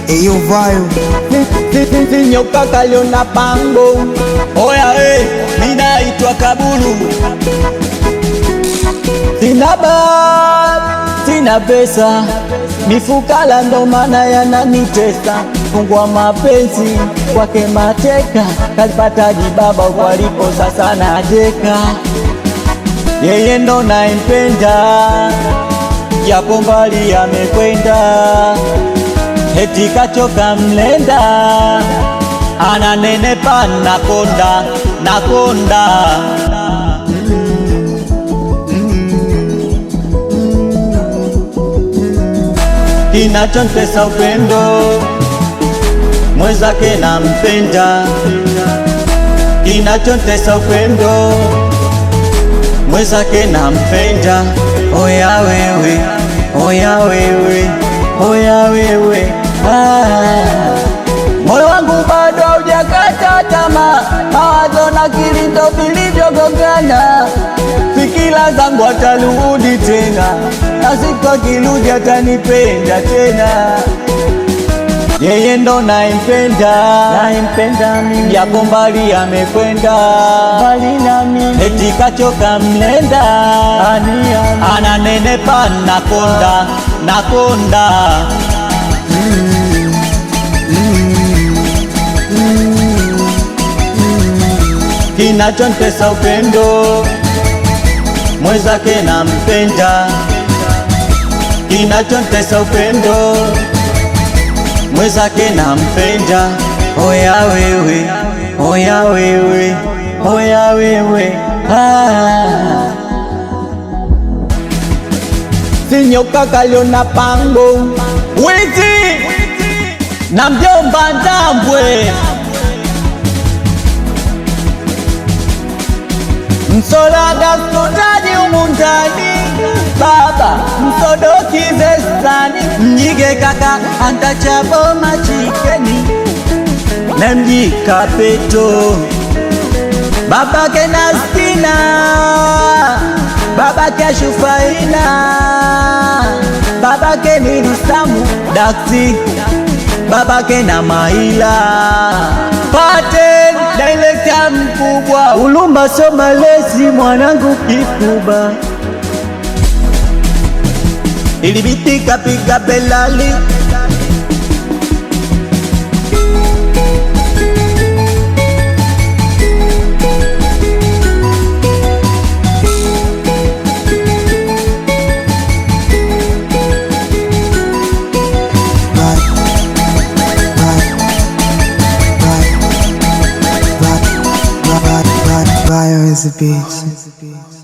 Eyo vayo nyoka kaliona pango. Oya minaitwa Kabulu. Sina bab, sina pesa, mifukala ndo maana yananitesa. Fungwa mapenzi kwake mateka, kalipata jibaba huko alipo sasa nateka. Yeye ndo naimpenda, japo mbali amekwenda. Eti kachoka mlenda, ananenepa nakonda. Kinachontesa upendo, mwenzake nampenda. Kinachontesa upendo, mwenzake nampenda. Oya wewe, oya wewe, oya wewe. Moyo wangu bado haujakata tamaa, mawazo na akili ndo vilivyogongana. Fikira zangu atarudi tena, na siku akirudi atanipenda tena. Yeye ndo naimpenda mimi, japo mbali amekwenda. Eti kachoka mlenda, ananenepa nakonda. Kinachontesa upendo, mwenzake nampenda. Kinachontesa upendo, mwenzake nampenda. Oya wewe, oya wewe, oya wewe. Sinyoka kaliona pango. Wizi na mjomba Ndambwe, Msolaga sotaji umundani. Baba msodoki zesani, mnyige kaka antachabo machikeni. Nemjika peto, babake Nastina, babake Ashufaina, babake Nilisamu Daksi, babake na Maila. Paten director mkubwa, Ulumba so malezi mwanangu kikuba. Ilibitika piga belali. Vayo is a bitch.